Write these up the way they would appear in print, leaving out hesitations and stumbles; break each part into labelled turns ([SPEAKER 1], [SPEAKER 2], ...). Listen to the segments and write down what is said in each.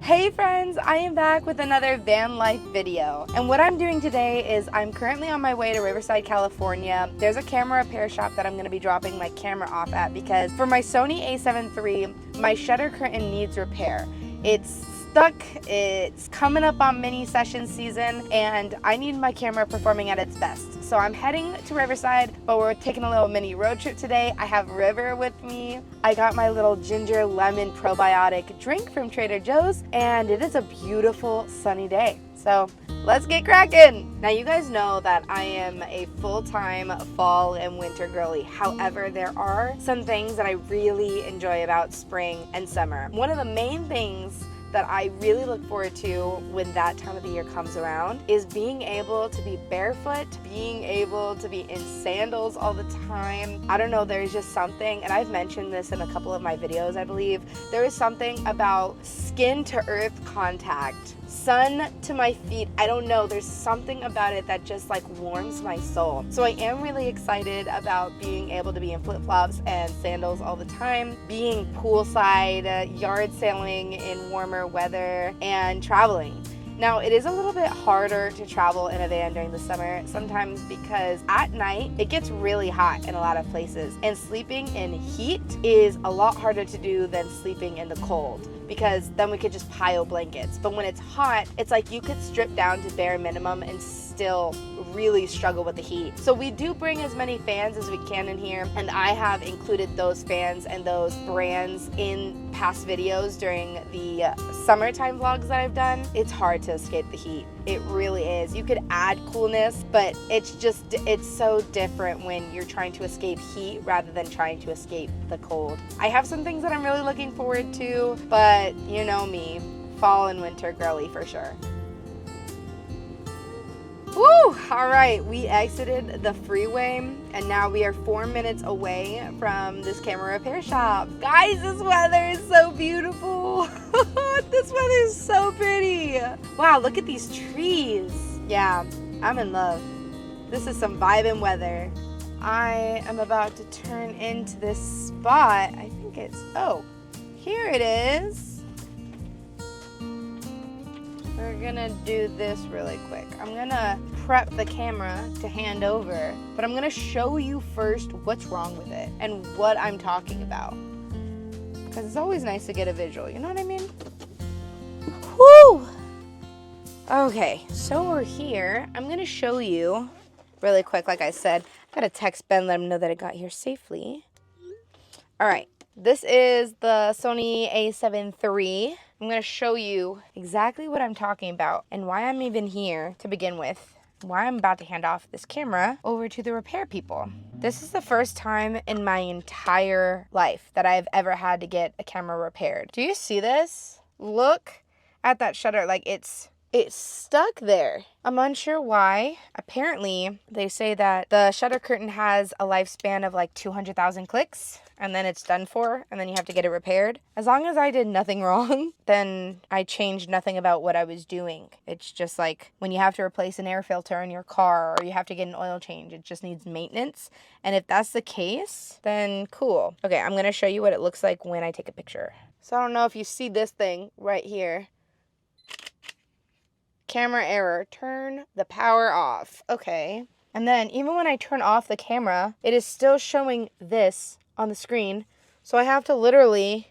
[SPEAKER 1] Hey friends, I am back with another van life video. And what I'm doing today is I'm currently on my way to Riverside, California. There's a camera repair shop that I'm going to be dropping my camera off at because for my Sony a7 III, my shutter curtain needs repair. It's stuck, it's coming up on mini session season, and I need my camera performing at its best. So I'm heading to Riverside, but we're taking a little mini road trip today. I have River with me. I got my little ginger lemon probiotic drink from Trader Joe's, and it is a beautiful sunny day. So let's get cracking. Now you guys know that I am a full-time fall and winter girly. However, there are some things that I really enjoy about spring and summer. One of the main things that I really look forward to when that time of the year comes around is being able to be barefoot, being able to be in sandals all the time. I don't know, there's just something, and I've mentioned this in a couple of my videos, I believe. There is something about skin to earth contact, sun to my feet. I don't know, there's something about it that just like warms my soul. So I am really excited about being able to be in flip-flops and sandals all the time, being poolside, yard sailing in warmer weather, and traveling. Now, it is a little bit harder to travel in a van during the summer, sometimes because at night it gets really hot in a lot of places, and sleeping in heat is a lot harder to do than sleeping in the cold, because then we could just pile blankets. But when it's hot, it's like you could strip down to bare minimum and still really struggle with the heat. So we do bring as many fans as we can in here, and I have included those fans and those brands in past videos during the summertime vlogs that I've done. It's hard to escape the heat. It really is. You could add coolness, but it's so different when you're trying to escape heat rather than trying to escape the cold. I have some things that I'm really looking forward to, but you know me, fall and winter girly for sure. Woo! All right, we exited the freeway, and now we are 4 minutes away from this camera repair shop. Guys, this weather is so beautiful. This weather is so pretty. Wow, look at these trees. Yeah, I'm in love. This is some vibing weather. I am about to turn into this spot. I think it's, oh, here it is. We're gonna do this really quick. I'm gonna prep the camera to hand over, but I'm gonna show you first what's wrong with it and what I'm talking about. Because it's always nice to get a visual, you know what I mean? Woo! Okay, so we're here. I'm gonna show you really quick, like I said. I gotta text Ben, let him know that I got here safely. All right, this is the Sony a7 III. I'm going to show you exactly what I'm talking about and why I'm even here to begin with, why I'm about to hand off this camera over to the repair people. This is the first time in my entire life that I've ever had to get a camera repaired. Do you see this? Look at that shutter, like it's stuck there. I'm unsure why. Apparently, they say that the shutter curtain has a lifespan of like 200,000 clicks, and then it's done for, and then you have to get it repaired. As long as I did nothing wrong, then I changed nothing about what I was doing. It's just like when you have to replace an air filter in your car, or you have to get an oil change, it just needs maintenance. And if that's the case, then cool. Okay, I'm gonna show you what it looks like when I take a picture. So I don't know if you see this thing right here. Camera error, turn the power off. Okay. And then even when I turn off the camera, it is still showing this on the screen. So I have to literally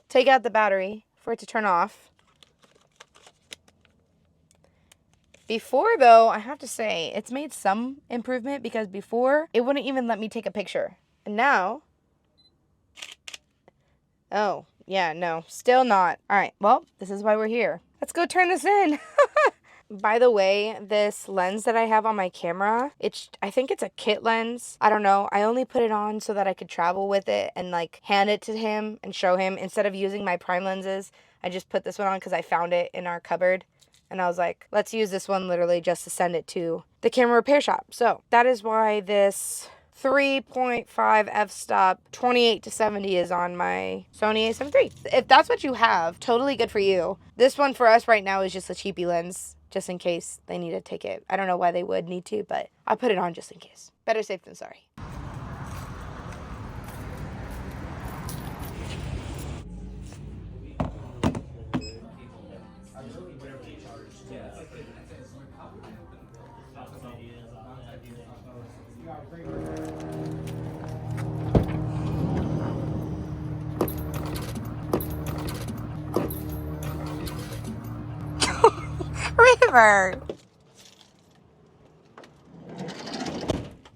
[SPEAKER 1] take out the battery for it to turn off. Before though, I have to say, it's made some improvement because before it wouldn't even let me take a picture. And now, oh, yeah, no, still not. All right, well, this is why we're here. Let's go turn this in. By the way, this lens that I have on my camera, I think it's a kit lens. I don't know. I only put it on so that I could travel with it and like hand it to him and show him. Instead of using my prime lenses, I just put this one on because I found it in our cupboard. And I was like, let's use this one literally just to send it to the camera repair shop. So that is why this 3.5 f-stop 28 to 70 is on my Sony a7 III. If that's what you have, totally good for you. This one for us right now is just a cheapy lens, just in case they need to take it. I don't know why they would need to, but I put it on just in case. Better safe than sorry. River.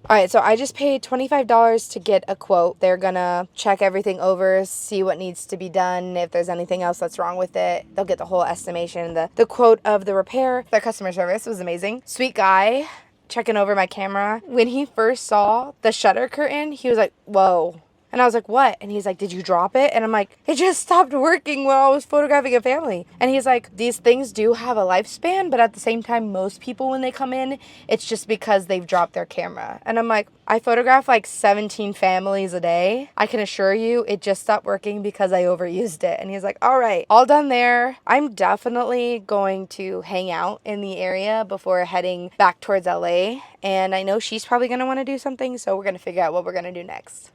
[SPEAKER 1] All right, so I just paid $25 to get a quote. They're gonna check everything over, see what needs to be done, if there's anything else that's wrong with it. They'll get the whole estimation, the quote of the repair. Their customer service was amazing. Sweet guy checking over my camera. When he first saw the shutter curtain, he was like, whoa. And I was like, what? And he's like, did you drop it? And I'm like, it just stopped working while I was photographing a family. And he's like, these things do have a lifespan, but at the same time, most people, when they come in, it's just because they've dropped their camera. And I'm like, I photograph like 17 families a day. I can assure you it just stopped working because I overused it. And he's like, all right, all done there. I'm definitely going to hang out in the area before heading back towards LA. And I know she's probably going to want to do something, so we're going to figure out what we're going to do next.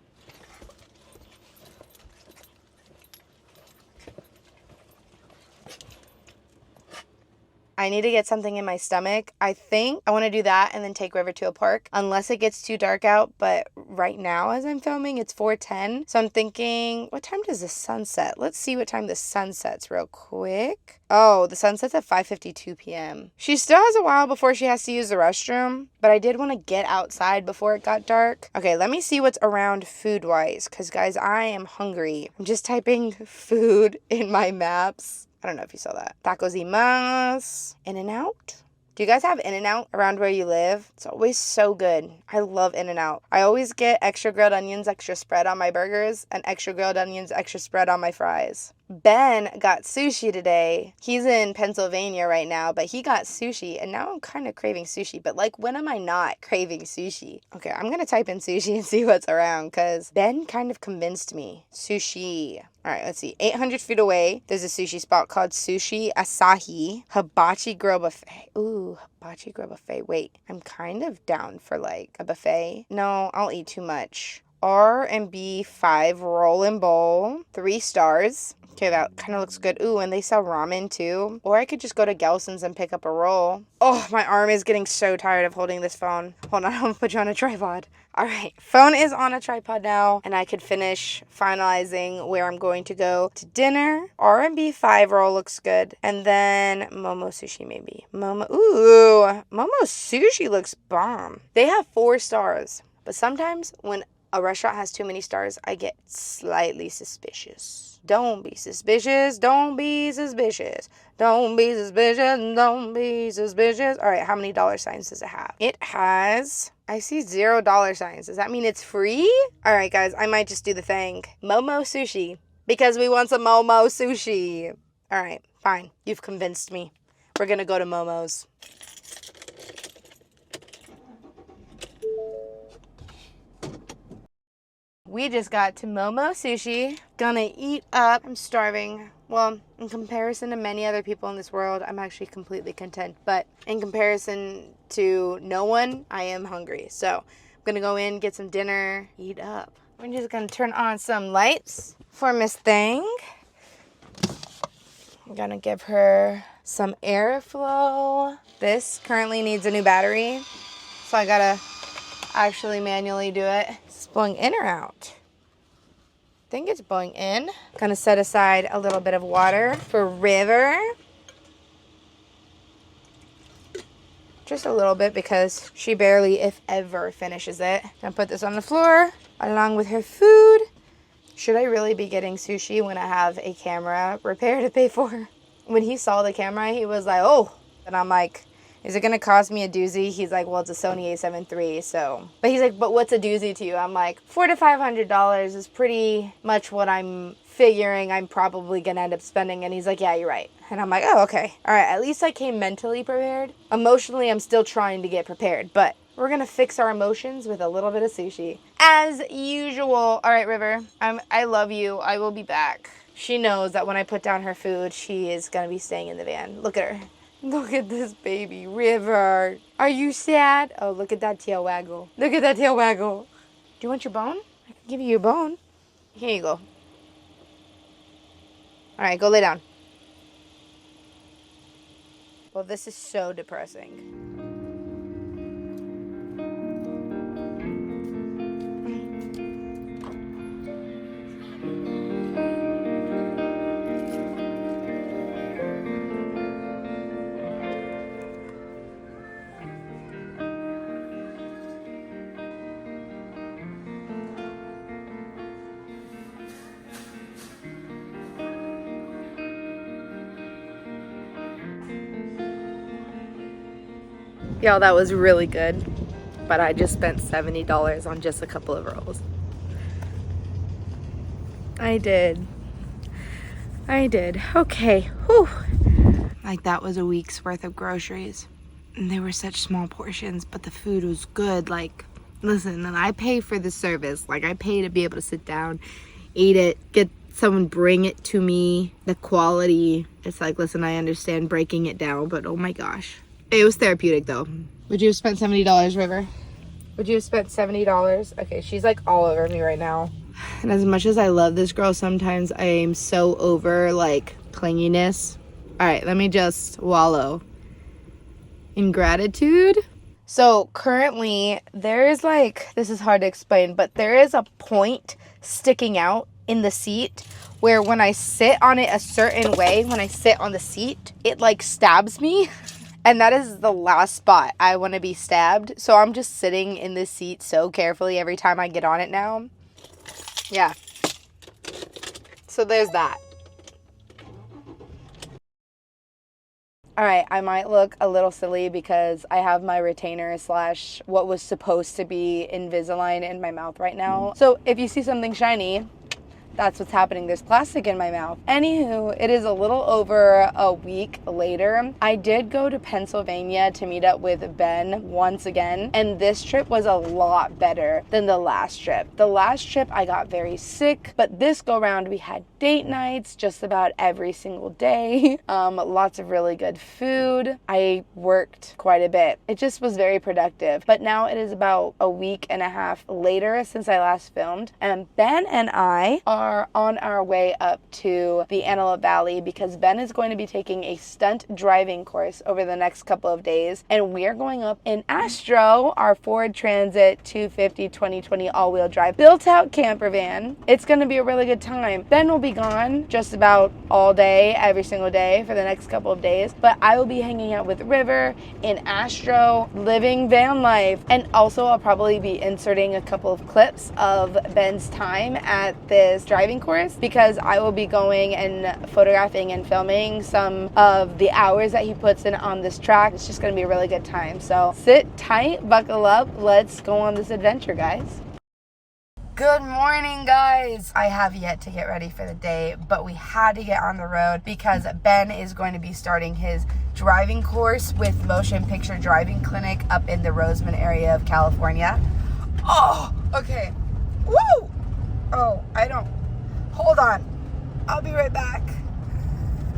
[SPEAKER 1] I need to get something in my stomach. I think I want to do that and then take River to a park unless it gets too dark out. But right now as I'm filming, it's 4:10. So I'm thinking, what time does the sun set? Let's see what time the sun sets real quick. Oh, the sun sets at 5:52 p.m. She still has a while before she has to use the restroom, but I did want to get outside before it got dark. Okay, let me see what's around food-wise, because guys, I am hungry. I'm just typing food in my maps. I don't know if you saw that. Tacos y más. In-N-Out? Do you guys have In-N-Out around where you live? It's always so good. I love In-N-Out. I always get extra grilled onions, extra spread on my burgers, and extra grilled onions, extra spread on my fries. Ben got sushi today. He's in Pennsylvania right now, but he got sushi, and now I'm kind of craving sushi. But like, when am I not craving sushi? Okay, I'm gonna type in sushi and see what's around, because Ben kind of convinced me. Sushi. All right, let's see. 800 feet away, there's a sushi spot called Sushi Asahi Hibachi Grill Buffet. Ooh, hibachi grill buffet. Wait, I'm kind of down for like a buffet. No, I'll eat too much. R&B 5 roll and bowl, 3 stars. Okay, that kind of looks good. Ooh, and they sell ramen too. Or I could just go to Gelson's and pick up a roll. Oh, my arm is getting so tired of holding this phone. Hold on, I'm gonna put you on a tripod. All right, phone is on a tripod now, and I could finish finalizing where I'm going to go to dinner. R&B 5 roll looks good. And then Momo Sushi maybe. Ooh, Momo Sushi looks bomb. They have 4 stars. But sometimes when a restaurant has too many stars, I get slightly suspicious. Don't be suspicious. Don't be suspicious. Don't be suspicious. Don't be suspicious. All right, how many dollar signs does it have? It has, I see $0 Does that mean it's free? All right, guys, I might just do the thing. Momo Sushi. Because we want some Momo Sushi. All right, fine. You've convinced me. We're going to go to Momo's. We just got to Momo Sushi. Gonna eat up. I'm starving. Well, in comparison to many other people in this world, I'm actually completely content. But in comparison to no one, I am hungry. So I'm gonna go in, get some dinner, eat up. We're just gonna turn on some lights for Miss Thing. I'm gonna give her some airflow. This currently needs a new battery, so I gotta actually manually do it. Is it blowing in or out? I think it's blowing in. Gonna set aside a little bit of water for River. Just a little bit because she barely, if ever, finishes it. Gonna put this on the floor along with her food. Should I really be getting sushi when I have a camera repair to pay for? When he saw the camera, he was like, oh. And I'm like, is it going to cost me a doozy? He's like, well, it's a Sony a7 III, so. But he's like, but what's a doozy to you? I'm like, $400 to $500 is pretty much what I'm figuring I'm probably going to end up spending. And he's like, yeah, you're right. And I'm like, oh, okay. All right, at least I came mentally prepared. Emotionally, I'm still trying to get prepared. But we're going to fix our emotions with a little bit of sushi. As usual. All right, River, I love you. I will be back. She knows that when I put down her food, she is going to be staying in the van. Look at her. Look at this baby, River. Are you sad? Oh, look at that tail waggle. Look at that tail waggle. Do you want your bone? I can give you your bone. Here you go. All right, go lay down. Well, this is so depressing. Y'all, that was really good. But I just spent $70 on just a couple of rolls. I did. Okay. Whew. Like that was a week's worth of groceries. And they were such small portions, but the food was good. Like, listen, and I pay for the service. Like, I pay to be able to sit down, eat it, get someone bring it to me. The quality, it's like, listen, I understand breaking it down, but oh my gosh. It was therapeutic though. Would you have spent $70, River? Would you have spent $70? Okay, she's like all over me right now. And as much as I love this girl, sometimes I am so over like clinginess. All right, let me just wallow in gratitude. So currently there is like, this is hard to explain, but there is a point sticking out in the seat where when I sit on it a certain way, when I sit on the seat, it like stabs me. And that is the last spot I want to be stabbed. So I'm just sitting in this seat so carefully every time I get on it now. Yeah. So there's that. Alright, I might look a little silly because I have my retainer slash what was supposed to be Invisalign in my mouth right now. So if you see something shiny, that's what's happening. There's plastic in my mouth. Anywho, it is a little over a week later. I did go to Pennsylvania to meet up with Ben once again, and this trip was a lot better than the last trip. The last trip I got very sick, but this go round we had date nights just about every single day. Lots of really good food. I worked quite a bit. It just was very productive. But now it is about a week and a half later since I last filmed, and Ben and I are on our way up to the Antelope Valley because Ben is going to be taking a stunt driving course over the next couple of days, and we're going up in Astro, our Ford Transit 250 2020 all-wheel drive built out camper van. It's going to be a really good time. Ben will be gone just about all day, every single day for the next couple of days, but I will be hanging out with River in Astro, living van life, and also I'll probably be inserting a couple of clips of Ben's time at this driving course because I will be going and photographing and filming some of the hours that he puts in on this track. It's just going to be a really good time. So sit tight, buckle up, let's go on this adventure, guys. Good morning, guys. I have yet to get ready for the day, but we had to get on the road because Ben is going to be starting his driving course with Motion Picture Driving Clinic up in the Roseman area of California. Oh, okay. Woo! Oh, hold on. I'll be right back.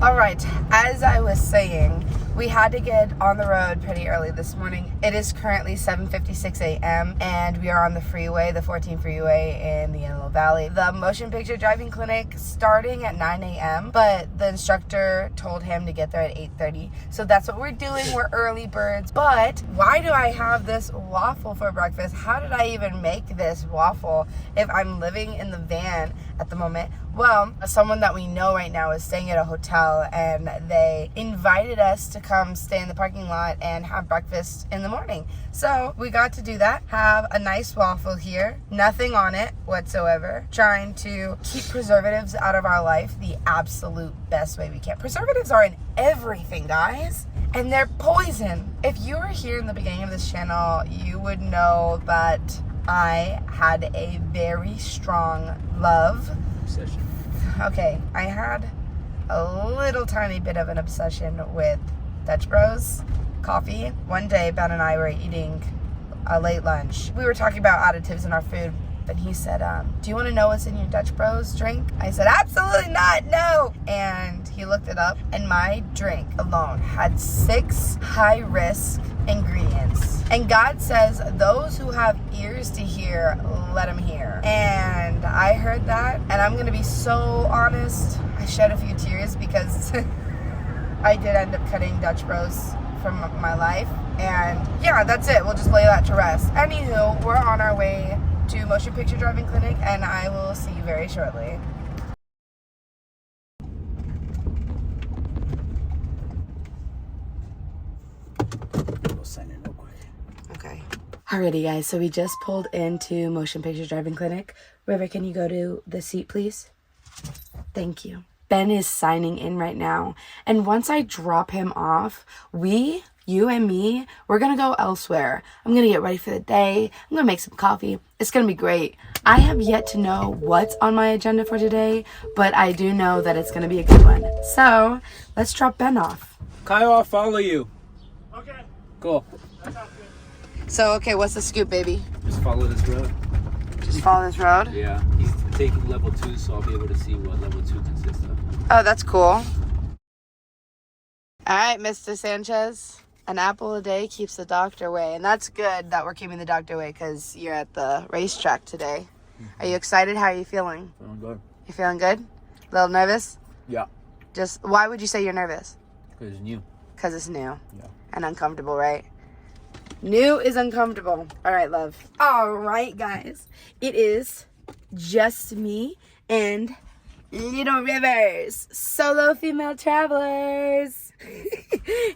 [SPEAKER 1] All right, as I was saying, we had to get on the road pretty early this morning. It is currently 7:56 a.m. and we are on the freeway, the 14 freeway in the Antelope Valley. The Motion Picture Driving Clinic starting at 9 a.m., but the instructor told him to get there at 8:30. So that's what we're doing. We're early birds. But why do I have this waffle for breakfast? How did I even make this waffle if I'm living in the van at the moment? Well, someone that we know right now is staying at a hotel and they invited us to come stay in the parking lot and have breakfast in the morning. So we got to do that, have a nice waffle here, nothing on it whatsoever, trying to keep preservatives out of our life the absolute best way we can. Preservatives are in everything, guys, and they're poison. If you were here in the beginning of this channel, you would know that I had a very strong love. Obsession. Okay, I had a little tiny bit of an obsession with Dutch Bros coffee. One day, Ben and I were eating a late lunch. We were talking about additives in our food, and he said, do you want to know what's in your Dutch Bros drink? I said, absolutely not, no! And he looked it up, and my drink alone had 6 high-risk ingredients. And God says, those who have ears to hear, let them hear. And I heard that, and I'm going to be so honest, I shed a few tears because I did end up cutting Dutch Bros from my life. And yeah, that's it. We'll just lay that to rest. Anywho, we're on our way to Motion Picture Driving Clinic, and I will see you very shortly.
[SPEAKER 2] We'll sign in real quick.
[SPEAKER 1] Okay. Alrighty, guys, so we just pulled into Motion Picture Driving Clinic. River, can you go to the seat, please? Thank you. Ben is signing in right now, and once I drop him off, we you and me, we're gonna go elsewhere. I'm gonna get ready for the day. I'm gonna make some coffee. It's gonna be great. I have yet to know what's on my agenda for today, but I do know that it's gonna be a good one. So let's drop Ben off.
[SPEAKER 2] Kyle, I'll follow you.
[SPEAKER 3] Okay,
[SPEAKER 2] Cool.
[SPEAKER 3] that sounds good.
[SPEAKER 1] So, okay, what's the scoop, baby?
[SPEAKER 2] Just follow this road.
[SPEAKER 1] Just follow this road?
[SPEAKER 2] Yeah, he's taking level 2, so I'll be able to see what level 2 consists of.
[SPEAKER 1] Oh, that's cool. All right, Mr. Sanchez. An apple a day keeps the doctor away. And that's good that we're keeping the doctor away because you're at the racetrack today. Are you excited? How are you feeling?
[SPEAKER 2] Feeling good.
[SPEAKER 1] You feeling good? A little nervous?
[SPEAKER 2] Yeah.
[SPEAKER 1] Just, why would you say you're nervous?
[SPEAKER 2] Because it's new.
[SPEAKER 1] Because it's new.
[SPEAKER 2] Yeah.
[SPEAKER 1] And uncomfortable, right? New is uncomfortable. All right, love. All right, guys. It is just me and Little Rivers. Solo female travelers.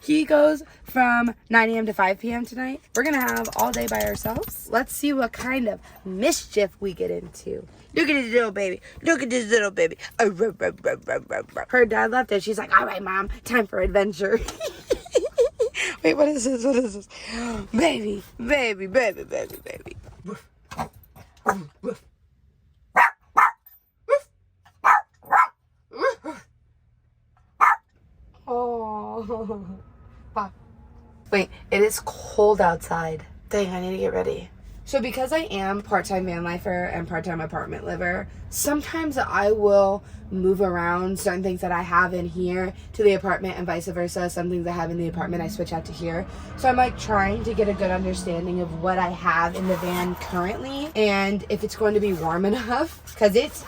[SPEAKER 1] He goes from 9 a.m. to 5 p.m. tonight. We're going to have all day by ourselves. Let's see what kind of mischief we get into. Look at this little baby. Look at this little baby. Her dad left and she's like, all right, Mom, time for adventure. Wait, what is this? What is this? Baby, baby, baby, baby, baby. Oh. Wait, it is cold outside. Dang, I need to get ready. So because I am part-time van lifer and part-time apartment liver, sometimes I will move around certain things that I have in here to the apartment and vice versa. Some things I have in the apartment I switch out to here. So I'm like trying to get a good understanding of what I have in the van currently and if it's going to be warm enough because it's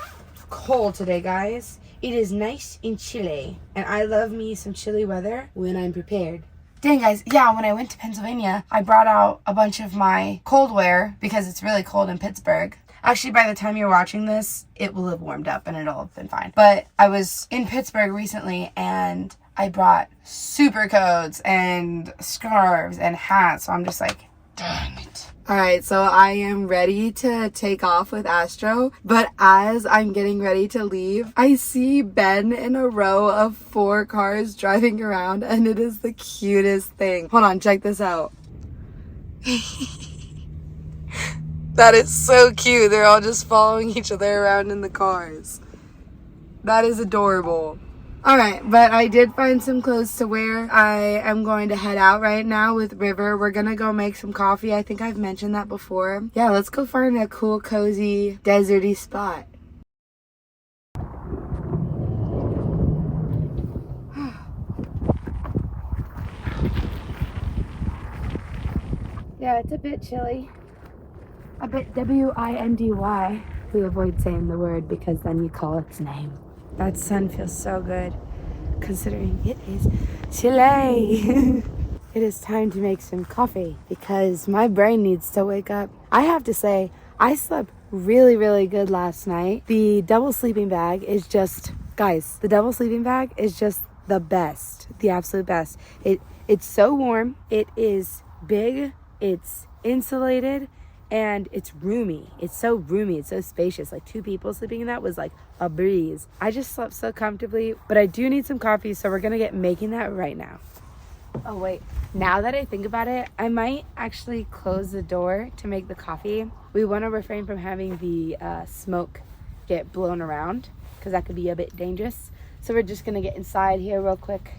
[SPEAKER 1] cold today, guys. It is nice and chilly and I love me some chilly weather when I'm prepared. Dang, guys, yeah, when I went to Pennsylvania, I brought out a bunch of my cold wear because it's really cold in Pittsburgh. Actually, by the time you're watching this, it will have warmed up and it'll have been fine. But I was in Pittsburgh recently and I brought super coats and scarves and hats. So I'm just like, darn it. All right, so I am ready to take off with Astro, but as I'm getting ready to leave, I see Ben in a row of 4 cars driving around, and it is the cutest thing. Hold on, check this out. That is so cute. They're all just following each other around in the cars. That is adorable. Alright, but I did find some clothes to wear. I am going to head out right now with River. We're gonna go make some coffee. I think I've mentioned that before. Yeah, let's go find a cool, cozy, deserty spot. Yeah, it's a bit chilly. A bit W-I-N-D-Y. We avoid saying the word because then you call its name. That sun feels so good, considering it is chilly. It is time to make some coffee because my brain needs to wake up. I have to say, I slept really, really good last night. The double sleeping bag is just, guys, the double sleeping bag is just the best, the absolute best. It's so warm, it is big, it's insulated, and it's roomy. It's so roomy. It's so spacious. Like 2 people sleeping in that was like a breeze. I just slept so comfortably, but I do need some coffee, so we're gonna get making that right now. Oh wait, now that I think about it, I might actually close the door to make the coffee. We want to refrain from having the smoke get blown around because that could be a bit dangerous. So we're just gonna get inside here real quick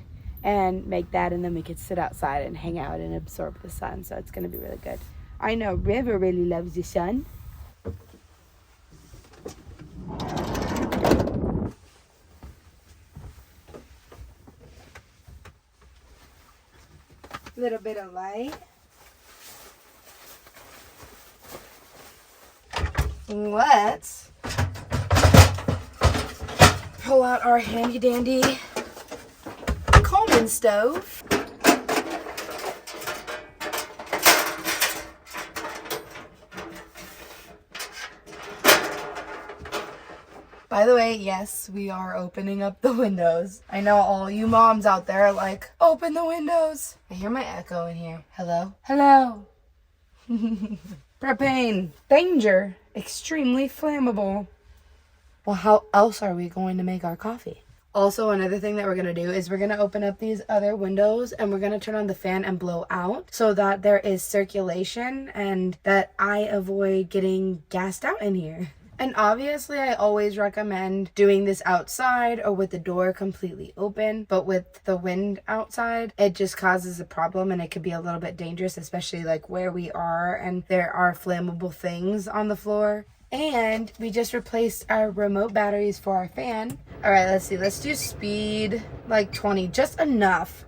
[SPEAKER 1] and make that, and then we could sit outside and hang out and absorb the sun. So it's gonna be really good. I know River really loves the sun. Little bit of light. Let's pull out our handy dandy Coleman stove. By the way, yes, we are opening up the windows. I know all you moms out there are like, open the windows. I hear my echo in here. Hello? Hello? Propane. Danger. Extremely flammable. Well, how else are we going to make our coffee? Also, another thing that we're gonna do is we're gonna open up these other windows and we're gonna turn on the fan and blow out so that there is circulation and that I avoid getting gassed out in here. And obviously, I always recommend doing this outside or with the door completely open. But with the wind outside, it just causes a problem and it could be a little bit dangerous, especially like where we are and there are flammable things on the floor. And we just replaced our remote batteries for our fan. All right, let's see. Let's do speed like 20, just enough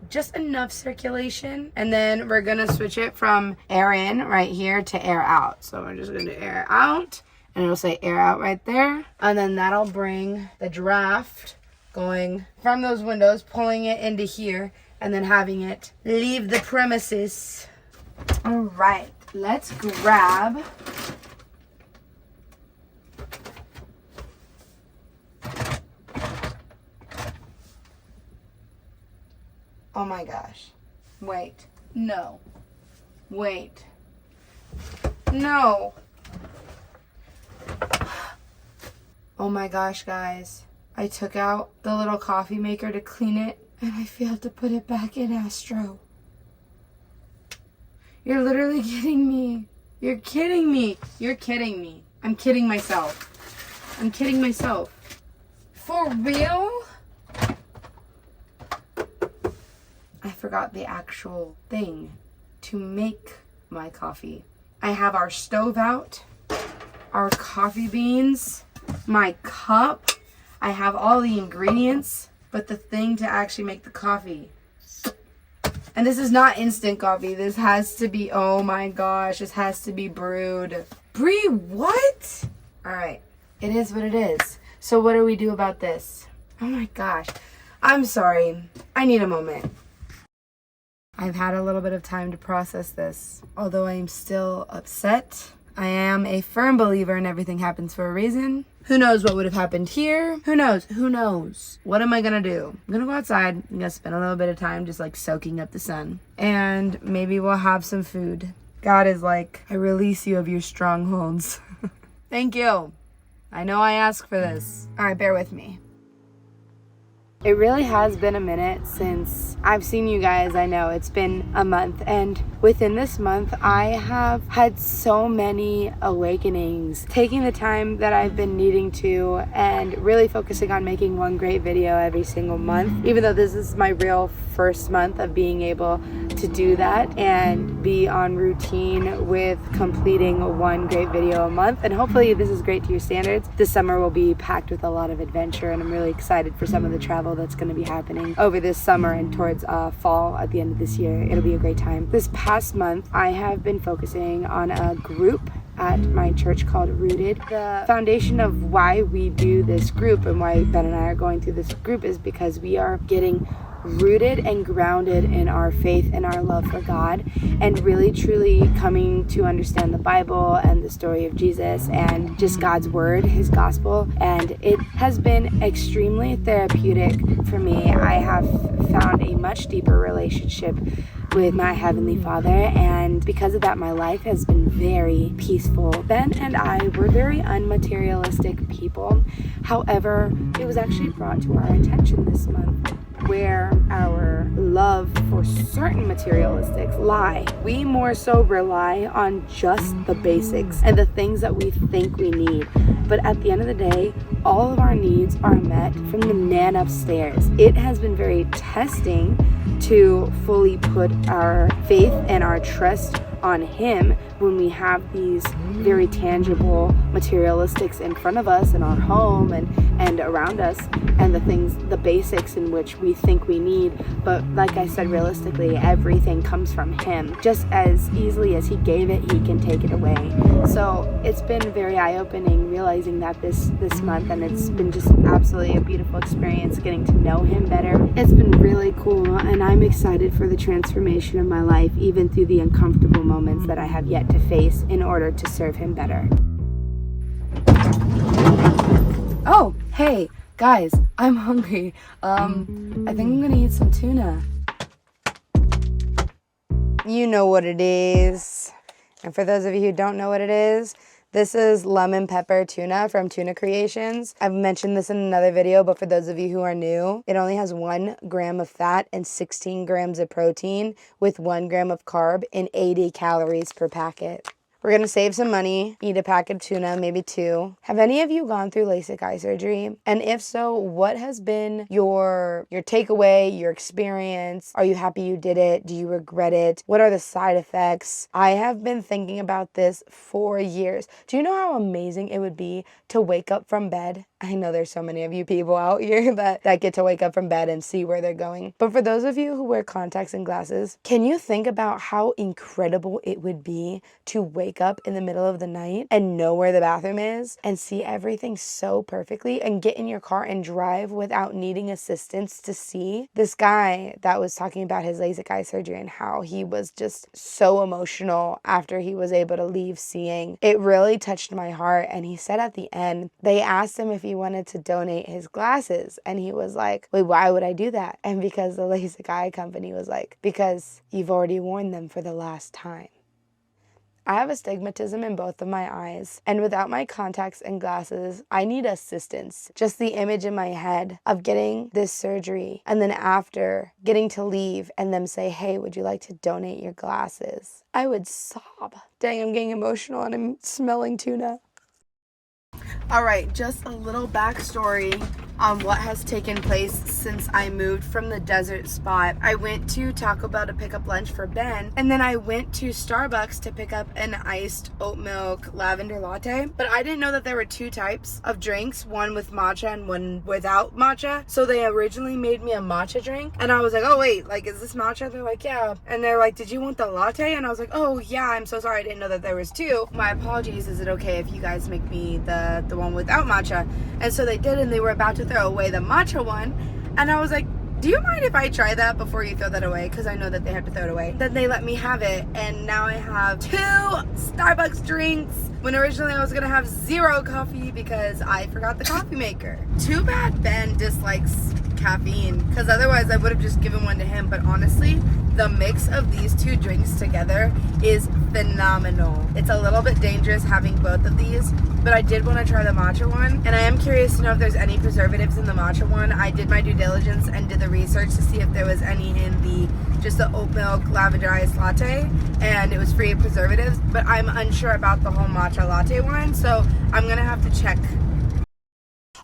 [SPEAKER 1] circulation. And then we're gonna switch it from air in right here to air out. So we're just gonna do air out. And it'll say air out right there. And then that'll bring the draft going from those windows, pulling it into here, and then having it leave the premises. All right, let's grab oh my gosh. Wait. No. Wait. No. Oh my gosh, guys. I took out the little coffee maker to clean it and I failed to put it back in Astro. You're literally kidding me. You're kidding me. You're kidding me. I'm kidding myself. I'm kidding myself. For real? I forgot the actual thing to make my coffee. I have our stove out, our coffee beans, my cup. I have all the ingredients, but the thing to actually make the coffee. And this is not instant coffee. This has to be, oh my gosh, this has to be brewed. Bree, what? All right, it is what it is. So what do we do about this? Oh my gosh, I'm sorry. I need a moment. I've had a little bit of time to process this. Although I am still upset, I am a firm believer in everything happens for a reason. Who knows what would have happened here? Who knows? Who knows? What am I gonna do? I'm gonna go outside. I'm gonna spend a little bit of time just like soaking up the sun. And maybe we'll have some food. God is like, I release you of your strongholds. Thank you. I know I asked for this. All right, bear with me. It really has been a minute since I've seen you guys. I know it's been a month, and within this month I have had so many awakenings, taking the time that I've been needing to and really focusing on making one great video every single month, even though this is my real first month of being able to do that and be on routine with completing one great video a month. And hopefully this is great to your standards. This summer will be packed with a lot of adventure, and I'm really excited for some of the travel that's going to be happening over this summer and towards fall at the end of this year. It'll be a great time. This past month I have been focusing on a group at my church called Rooted. The foundation of why we do this group and why Ben and I are going through this group is because we are getting rooted and grounded in our faith and our love for God, and really truly coming to understand the Bible and the story of Jesus and just God's word, his gospel. And it has been extremely therapeutic for me. I have found a much deeper relationship with my Heavenly Father, and because of that my life has been very peaceful. Ben and I were very unmaterialistic people. However, it was actually brought to our attention this month where our love for certain materialistics lie. We more so rely on just the basics and the things that we think we need. But at the end of the day, all of our needs are met from the man upstairs. It has been very testing to fully put our faith and our trust on him when we have these very tangible materialistics in front of us in our home and around us, and the things, the basics in which we think we need. But like I said, realistically, everything comes from him. Just as easily as he gave it, he can take it away. So it's been very eye-opening realizing that this month, and it's been just absolutely a beautiful experience getting to know him better. It's been really cool, and I'm excited for the transformation of my life, even through the uncomfortable moments that I have yet to face in order to serve him better. Oh, hey, guys, I'm hungry. I think I'm gonna eat some tuna. You know what it is. And for those of you who don't know what it is, This is lemon pepper tuna from Tuna Creations. I've mentioned this in another video, but for those of you who are new, it only has 1 gram of fat and 16 grams of protein with 1 gram of carb and 80 calories per packet. We're going to save some money, eat a pack of tuna, maybe 2. Have any of you gone through LASIK eye surgery? And if so, what has been your takeaway, your experience? Are you happy you did it? Do you regret it? What are the side effects? I have been thinking about this for years. Do you know how amazing it would be to wake up from bed? I know there's so many of you people out here that get to wake up from bed and see where they're going. But for those of you who wear contacts and glasses, can you think about how incredible it would be to wake up in the middle of the night and know where the bathroom is and see everything so perfectly and get in your car and drive without needing assistance to see? This guy that was talking about his LASIK eye surgery and how he was just so emotional after he was able to leave seeing, it really touched my heart. And he said at the end, they asked him if he wanted to donate his glasses, and he was like, wait, why would I do that? And because the LASIK eye company was like, because you've already worn them for the last time. I have astigmatism in both of my eyes, and without my contacts and glasses, I need assistance. Just the image in my head of getting this surgery and then after getting to leave and them say, hey, would you like to donate your glasses? I would sob. Dang, I'm getting emotional and I'm smelling tuna. All right, just a little backstory on what has taken place since I moved from the desert spot. I went to Taco Bell to pick up lunch for Ben, and then I went to Starbucks to pick up an iced oat milk lavender latte. But I didn't know that there were 2 types of drinks, one with matcha and one without matcha. So they originally made me a matcha drink, and I was like, oh wait, like, is this matcha? They're like, yeah. And they're like, did you want the latte? And I was like, oh yeah, I'm so sorry, I didn't know that there was 2. My apologies, is it okay if you guys make me the one without matcha? And so they did, and they were about to throw away the matcha one, and I was like, do you mind if I try that before you throw that away? Because I know that they have to throw it away. Then they let me have it, and now I have 2 Starbucks drinks when originally I was gonna have 0 coffee because I forgot the coffee maker. Too bad Ben dislikes caffeine, because otherwise I would have just given one to him. But honestly, the mix of these 2 drinks together is phenomenal. It's a little bit dangerous having both of these, but I did want to try the matcha one, and I am curious to know if there's any preservatives in the matcha one. I did my due diligence and did the research to see if there was any in just the oat milk lavender iced latte, and it was free of preservatives, but I'm unsure about the whole matcha latte one, so I'm gonna have to check.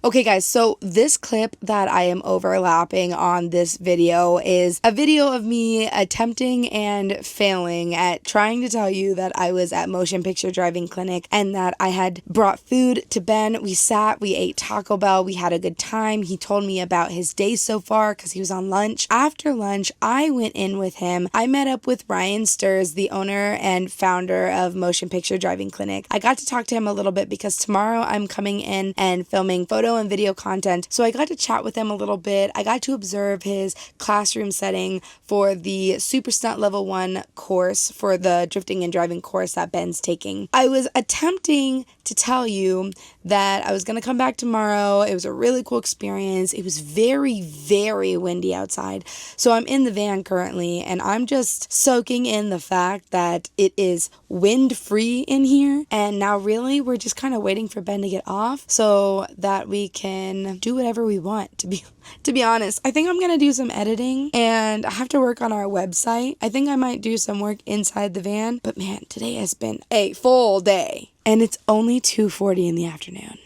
[SPEAKER 1] Okay guys, so this clip that I am overlapping on this video is a video of me attempting and failing at trying to tell you that I was at Motion Picture Driving Clinic and that I had brought food to Ben. We sat, we ate Taco Bell, we had a good time. He told me about his day so far because he was on lunch. After lunch, I went in with him. I met up with Ryan Stirs, the owner and founder of Motion Picture Driving Clinic. I got to talk to him a little bit because tomorrow I'm coming in and filming photo and video content. So I got to chat with him a little bit. I got to observe his classroom setting for the Super Stunt Level 1 course, for the drifting and driving course that Ben's taking. I was attempting to tell you that I was going to come back tomorrow. It was a really cool experience. It was very, very windy outside. So I'm in the van currently, and I'm just soaking in the fact that it is wind free in here. And now really we're just kind of waiting for Ben to get off so that we can do whatever we want. To be honest, I think I'm going to do some editing, and I have to work on our website. I think I might do some work inside the van, but man, today has been a full day. And it's only 2:40 in the afternoon.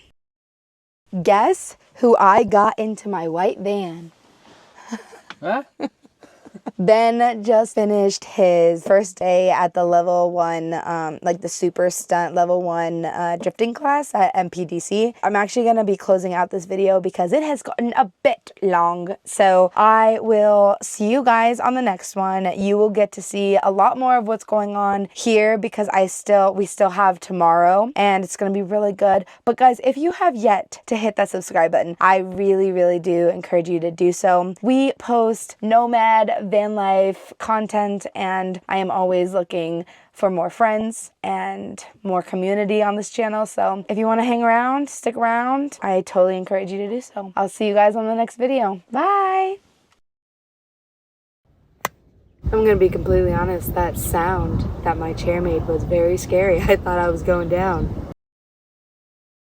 [SPEAKER 1] Guess who I got into my white van?
[SPEAKER 2] Huh?
[SPEAKER 1] Ben just finished his first day at the level 1, like the super stunt level 1 drifting class at MPDC. I'm actually going to be closing out this video because it has gotten a bit long. So I will see you guys on the next one. You will get to see a lot more of what's going on here because we still have tomorrow, and it's going to be really good. But guys, if you have yet to hit that subscribe button, I really, really do encourage you to do so. We post Nomad, van life content, and I am always looking for more friends and more community on this channel. So if you want to hang around, stick around, I totally encourage you to do so. I'll see you guys on the next video. Bye. I'm gonna be completely honest, that sound that my chair made was very scary. I thought I was going down.